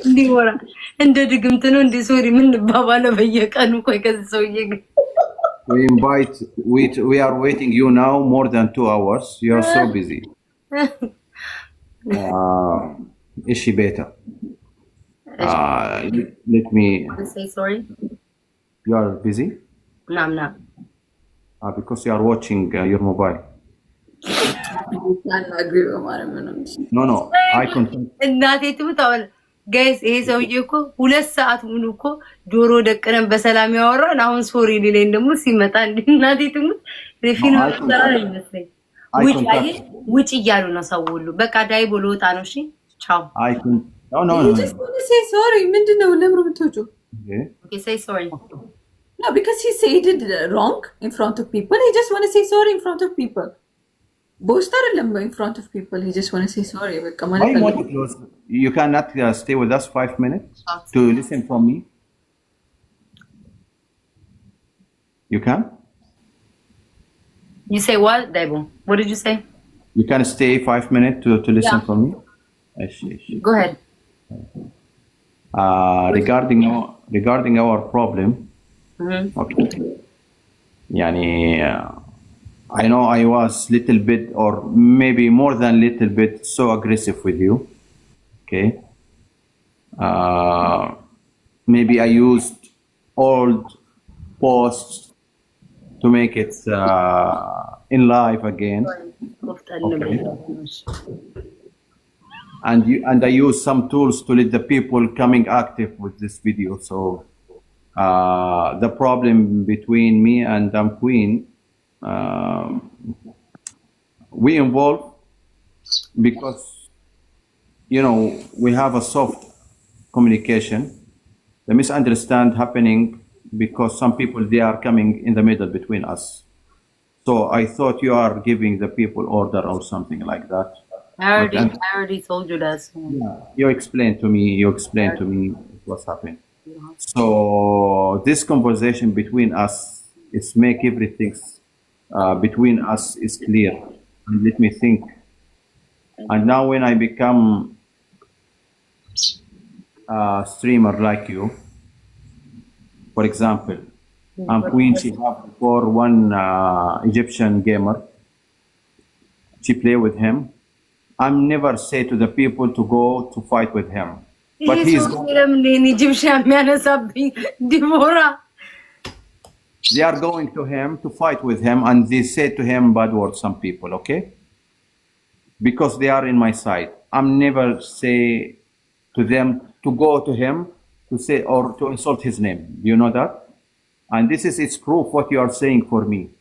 Diora. And the Gumton and this would mean the Baba of a yakan, quick as so young. We are waiting you now more than 2 hours. You are so busy. Is she better? Let me. Say sorry. You are busy? No, I'm not. Because you are watching your mobile. I agree with what I'm saying. No. I can. Nothing to tell. Guys, he's a yuko, who less sat Munuko, Duro de Karam Basalamiora, and I'm sorry, Lily the Musimat, and nothing to me. Refino, which Yaruna Sawulu, Becca Bulu Tanoshi. Ciao. I can. No. You just want to say sorry. Okay, say sorry. No, because he said it wrong in front of people. He just want to say sorry in front of people. In front of people. He just want to say sorry. You cannot stay with us 5 minutes to listen from me. You can? You say what, Debo? What did you say? You can stay 5 minutes to listen from me. Go ahead. Regarding our problem. Okay. I know I was little bit, or maybe more than little bit, so aggressive with you. Okay. Maybe I used old posts to make it in live again. Okay. And I use some tools to let the people coming active with this video. So the problem between me and Queen, we involve because we have a soft communication. The misunderstand happening because some people, they are coming in the middle between us. So I thought you are giving the people order or something like that. I already told you that. Yeah, you explained to me what's happening. So this conversation between us is make everything between us is clear. And let me think. And now when I become a streamer like you, for example, Queen, she have before one Egyptian gamer. She play with him. I'm never say to the people to go to fight with him. But he's they are going to him to fight with him, and they say to him bad words, some people, okay? Because they are in my side. I'm never say to them to go to him to say or to insult his name. You know that? And this is its proof what you are saying for me.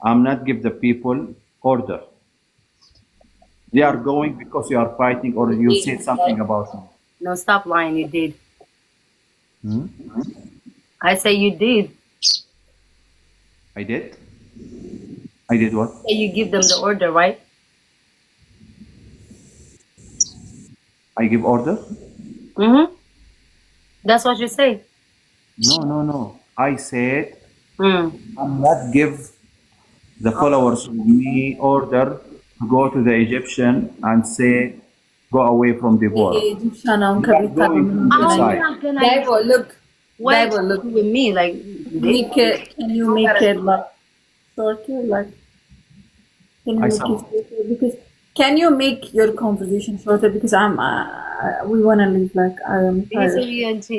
I'm not give the people order. They are going because you are fighting or you said something about them. No, stop lying. You did. I say you did. I did? I did what? You give them the order, right? I give order? That's what you say. No. I said I'm not give the followers of me order to go to the Egyptian and say go away from the war. Look. What look with me? Like, can you make it like shorter? Like, can you make it shorter? Because can you make your conversation shorter? Because we want to leave. Like, I am tired. Yes,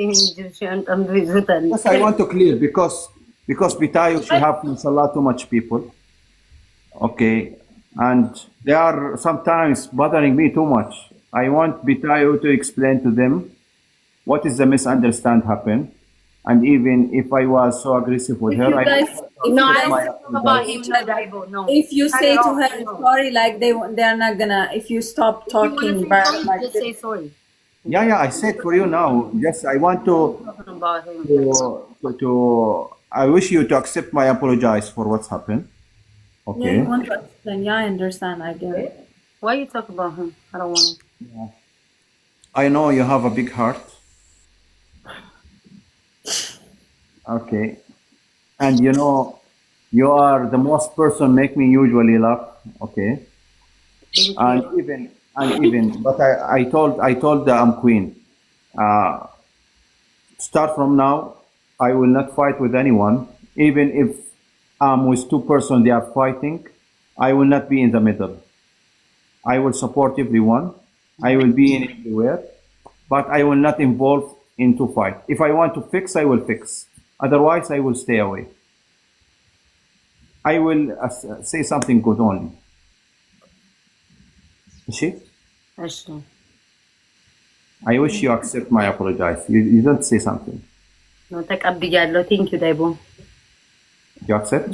I want to clear because Bitayu, she have mashallah too much people. Okay, and they are sometimes bothering me too much. I want Bitayu to explain to them what is the misunderstand happen. And even if I was so aggressive with her, if you say to her sorry, like they are not gonna. If you stop talking back, like just say sorry. Yeah, I said for you now. Yes, I want to. I wish you to accept my apologize for what's happened. Okay. Yeah, you want to explain. Yeah, I understand. I get it. Why you talk about him? I don't want to. Yeah. I know you have a big heart. Okay, and you are the most person make me usually laugh. Okay, and even, but I told Queen, Start from now, I will not fight with anyone. Even if I'm with two persons, they are fighting, I will not be in the middle. I will support everyone. I will be in everywhere, but I will not involve into fight. If I want to fix, I will fix. Otherwise, I will stay away. I will say something good only. You see? I wish you accept my apologize. You don't say something. No, ተቀብያለሁ. Thank you, Daibo. You accept?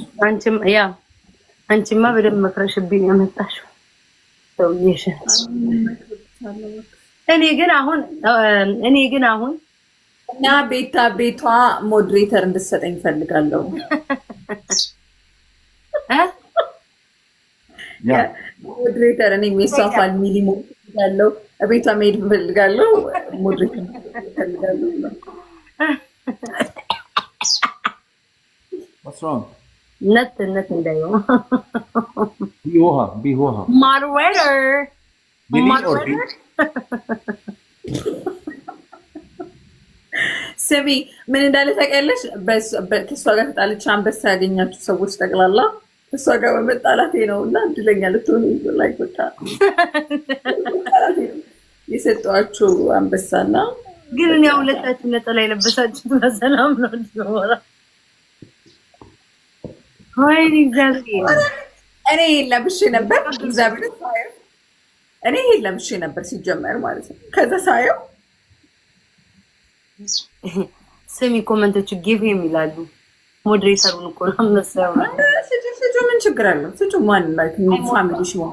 አንቺማ በደንብ መክረሽብኝ ያመጣሽው ሰውዬሽ። እኔ ግን አሁን እና ቤቷ ሞዴሬተር እንድትሰጠኝ ፈልጋለሁ። ሞዴሬተር እኔ የሷ ፋሚሊ ያለው ቤቷ መሄድ ፈልጋለሁ። ሞዴሬተር ፈልጋለሁ። What's wrong? Nothing እንዳየው ቢሆሃ moderator delete or delete? ስሚ ምን እንዳለ ታውቂያለሽ? ከእሷ ጋር ተጣልቼ አንበሳ ያገኛችሁ ሰዎች ጠቅላላ እሷ ጋር በመጣላቴ ነው እና እድለኛ ልትሆኑ ላይ በቃ የሰጧችሁ አንበሳና ግን እኔ ሁለታችሁ ነጠላ የለበሳችሁት በሰላም ነው እንዲወራ ወይኔ እግዚአብሔር እኔ ለብሼ ነበር እግዚአብሔር እኔ ለብሼ ነበር ሲጀመር ማለት ነው። ከዛ ሳየው ስሚ ኮመንቶቹ ጊቭ የሚላሉ ሞዴሬተሩን እኮ ነው መሰለው ስጁ ምን ችግር አለው? ስጁ ማን ላይክ ፋሚሊ ሽሞ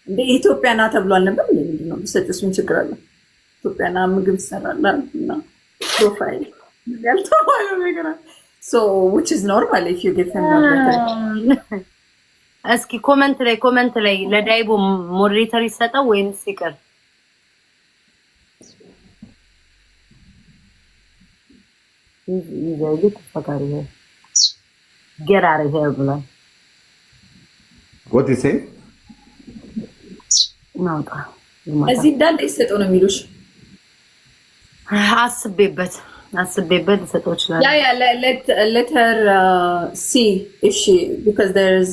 እንደ ኢትዮጵያና ተብሏል ነበር ምንድነው? ስጁስ ምን ችግር አለው? ኢትዮጵያና ምግብ ሰራላልና ፕሮፋይል ያልተባለው ነገር so which is normal if you give him that. እስኪ ኮመንት ላይ ለዳይቦ ሞዴሬተር ይሰጣው ወይስ ይቀር? Get out of here, bro. What do you say? ናውጣ እዚህ እንዳለ ይሰጠው ነው የሚሉሽ? አስቤበት ሰጠው ይችላል። let her see if she because there's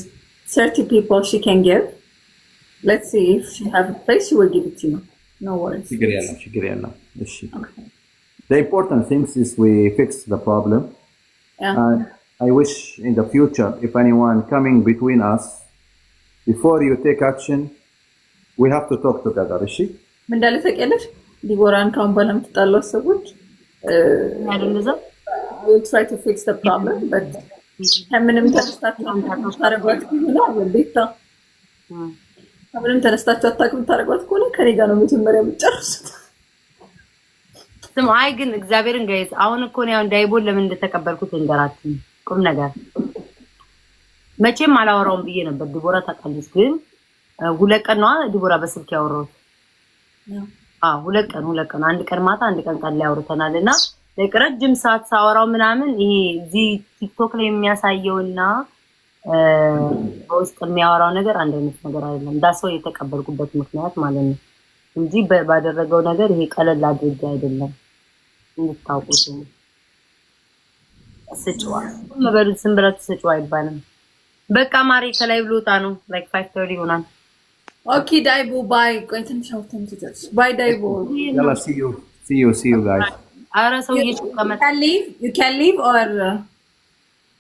30 people she can give. Let's see if she have a place she will give it to you. No worries. ችግር የለም። እሺ The important things is we fix the problem. Yeah. I wish in the future, if anyone coming between us, before you take action, we have to talk together. እሺ ምን እንዳለ ታውቂያለሽ? ዲቦራን ካሁን በኋላ የምትጣለው ሰዎች we'll try to fix the problem, but ከምንም ተነስታችሁ ታረጋት ከሆነ ቤታ ከምንም ተነስታችሁ አታውቁም ታረጋት ከሆነ ከኔ ጋር ነው መጀመሪያ የምትጨርሱት። አይ ግን እግዚአብሔርን ጋይስ አሁን እኮ ነው ዳይቦን ለምን እንደተቀበልኩት እንገራችሁ ቁም ነገር መቼም አላወራውም ብዬ ነበር። ዲቦራ ታውቃለች ግን ሁለት ቀን ነው ዲቦራ በስልክ ያወራሁት። ሁለት ቀን አንድ ቀን ማታ አንድ ቀን ቀን ላይ አውርተናልና ለረጅም ሰዓት ሳወራው ምናምን ይሄ እዚህ ቲክቶክ ላይ የሚያሳየውና በውስጥ የሚያወራው ነገር አንድ አይነት ነገር አይደለም። ዳሰው የተቀበልኩበት ምክንያት ማለት ነው እንጂ ባደረገው ነገር ይሄ ቀለል አድርጌ አይደለም እንድታውቁት። ስጭዋ መበሉት ዝም ብላችሁ ስጭዋ አይባልም። በቃ ማሪ ከላይ ብሎታ ነው like 5:30 ይሆናል። ኦኬ ዳይቦ ባይ ቆይ ትንሽ አውጥተን ትጨርስ ባይ ዳይቦ yalla see you guys. አረ ሰውዬ ከመጣ you can leave or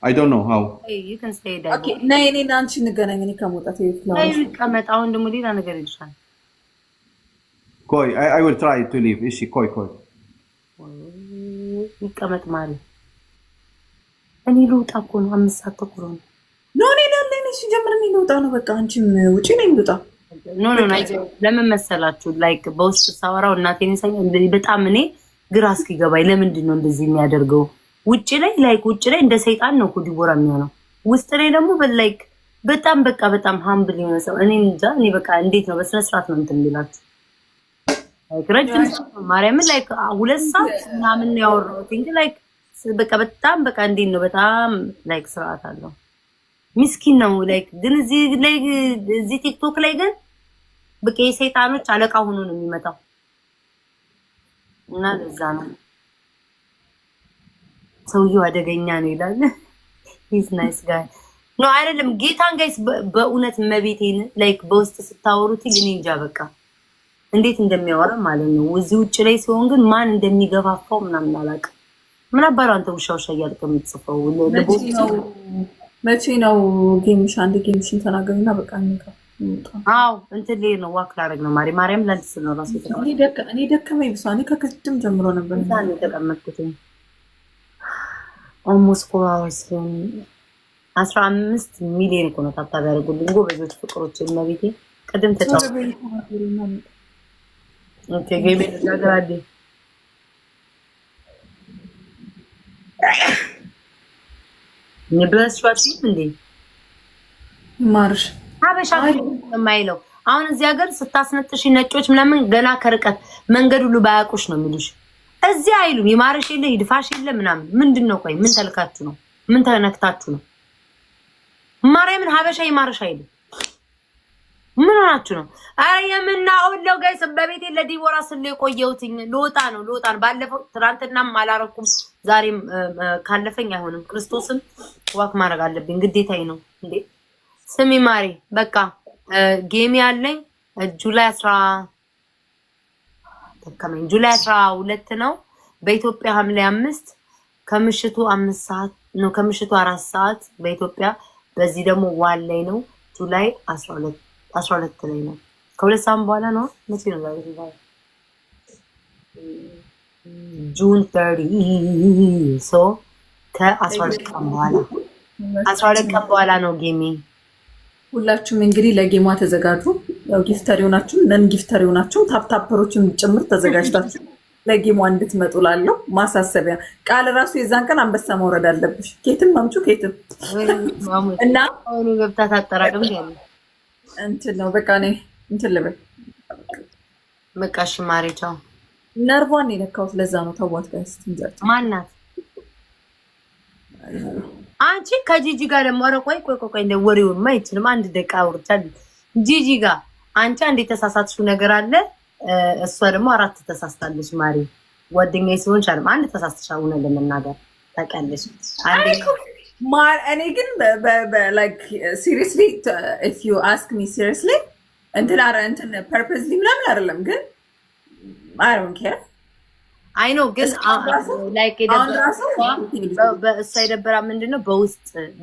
I don't know how. Hey, you can stay there. Okay ነይ እኔና አንቺ እንገናኝ እኔ ከመውጣት ይፍላው አይ ከመጣ አሁን ደግሞ ሌላ ነገር ይልሻል። Koi, I will try to leave. Is she koi? ይቀመጥ ማለት እኔ ልውጣ እኮ ነው 5 ሰዓት ተኩል ነው። ኖ ሲጀምር እኔ ልውጣ ነው በቃ አንቺም ውጪ ነኝ ልውጣ። ኖ ለምን መሰላችሁ ላይክ በውስጥ ሳወራው እናቴን ይሰኛል በጣም እኔ ግራ እስኪገባኝ ለምንድን ነው እንደዚህ የሚያደርገው? ውጪ ላይ እንደ ሰይጣን ነው እኮ ዲቦራ የሚሆነው። ውስጥ ላይ ደግሞ ላይክ በጣም ሃምብል የሆነ ሰው እኔ እንጃ እኔ በቃ እንዴት ነው በስነ ስርዓት ነው እንትን የሚላችሁ ረጅም ማርያም ላይክ 2 ሰዓት ምናምን ያወራሁት እንጂ ላይክ በቃ በጣም እንዴት ነው በጣም ላይክ ስርዓት አለው። ምስኪን ነው ላይክ ግን እዚህ ቲክቶክ ላይ ግን በቃ የሰይጣኖች አለቃ ሆኖ ነው የሚመጣው። እና ለዛ ነው ሰውየው አደገኛ ነው ይላል። ሂስ ናይስ ጋይ ነው አይደለም። ጌታን ጋይስ በእውነት መቤቴን ላይክ በውስጥ ስታወሩት ግን እንጃ በቃ እንዴት እንደሚያወራ ማለት ነው። እዚህ ውጭ ላይ ሲሆን ግን ማን እንደሚገፋፋው ምናምን አላውቅም። ምን አባራ አንተ ውሻ እያልክ የምትጽፈው መቼ ነው ጌምሽ? አንድ ጌምሽን ተናገሪና በቃ እንካ። አዎ እንትን ላይ ነው ዋክ ላደርግ ነው ማርያም ላንተ ነው ራሱ የተቀመጥኩት። እኔ ደከመኝ ብሷ እኔ ከቅድም ጀምሮ ነበር እንትን የተቀመጥኩት almost 4 hours 15 ሚሊዮን እኮ ነው ታታቢ ያደርጉልኝ ጎበዞች ፍቅሮች መቤቴ ቀደም ተጫው ኦኬ ጌቤ ተጋራዲ ንብለስ ሻቲ እንዴ ማርሽ አበሻ የማይለው አሁን እዚህ ሀገር ስታስነጥሽ ነጮች ምናምን ገና ከርቀት መንገድ ሁሉ ባያውቁሽ ነው የሚሉሽ። እዚህ አይሉም ይማርሽ የለ ይድፋሽ የለ ምናምን ምንድነው? ቆይ ምን ተልካችሁ ነው? ምን ተነክታችሁ ነው? ማርያምን ሀበሻ ይማርሽ አይልም። ምን ሆናችሁ ነው? አይ የምናውለው ጋይስ በቤቴ ለዲቦራ ስለ የቆየሁትኝ ልወጣ ነው ባለፈው ትናንትናም አላረኩም ዛሬም ካለፈኝ አይሆንም። ክርስቶስን ዋክ ማድረግ አለብኝ ግዴታዬ ነው እንዴ። ስሚ ማሪ በቃ ጌም ያለኝ ጁላይ 12 ነው በኢትዮጵያ ሐምሌ 5 ከምሽቱ 5 ሰዓት ነው ከምሽቱ 4 ሰዓት በኢትዮጵያ። በዚህ ደግሞ ዋን ላይ ነው ጁላይ 12 ላይ ነው። ከሁለት ሰዓት በኋላ ነው መቼ ነው ዛሬ? ጁን 30 ሶ ከ12 ቀን በኋላ ነው ጌሜ። ሁላችሁም እንግዲህ ለጌሟ ተዘጋጁ። ያው ጊፍተር ሆናችሁ ነን ጊፍተር ሆናችሁ ታፕታፐሮችም ጭምር ተዘጋጅታችሁ ለጌሟ እንድትመጡ ላለው ማሳሰቢያ ቃል ራሱ የዛን ቀን አንበሳ መውረድ አለብሽ። ኬትም ማምጩ ኬትም እና አሁን ገብታ ታጠራቅም ያለ እንትን ነው በቃ እኔ እንትን ልበል በቃ እሺ ማሬ ቻው። ነርቫን የነካሁት ለዛ ነው። ተዋት ጋይስ ትንጀት ማናት አንቺ ከጂጂ ጋር ደግሞ ኧረ ቆይ እንደ ወሬውን ማይችልም አንድ ደቂቃ አውርቻል። ጂጂ ጋር አንቺ አንድ የተሳሳትሽው ነገር አለ፣ እሷ ደግሞ 4 ተሳስታለች። ማሪ ጓደኛዬ ሲሆንሽ አይደል አንድ ተሳስተሻል። እውነት ለመናገር ታውቂያለሽ አንዴ እኔ ግን like seriously if you ask me seriously እንትን purposely ምናምን አይደለም ግን I don't care. አይ ኖ ግን ላይክ በእሷ የደበራ ምንድነው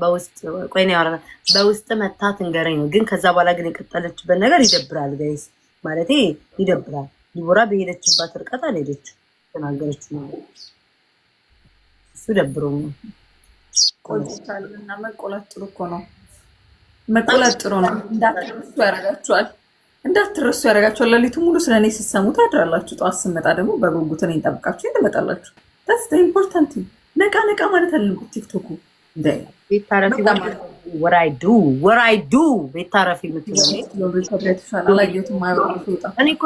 በውስጥ ቆይ ነው ያወራነው በውስጥ መታት እንገረኝ ነው። ግን ከዛ በኋላ ግን የቀጠለችበት ነገር ይደብራል ጋይስ፣ ማለቴ ይደብራል። ዲቦራ በሄደችባት ርቀት አልሄደች ተናገረች ነው እሱ ደብሮኝ ነው። ቆይታልና መቆላት ጥሩ እኮ ነው። መቆላት ጥሩ ነው። እንዳትረሱ ያደርጋችኋል። ሌሊቱ ሙሉ ስለኔ ስትሰሙ ታድራላችሁ። ጠዋት ስመጣ ደግሞ በጉጉት እኔን ጠብቃችሁ ትመጣላችሁ። that's the important thing። ነቃ ማለት አለበት ቲክቶኩ እንዴ ቤታረፊ what I do ቤታረፊ የምትለው እኔ እኮ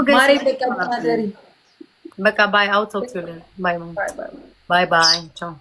በቃ ባይ አውት ኦፍ ዩ ባይ ቻው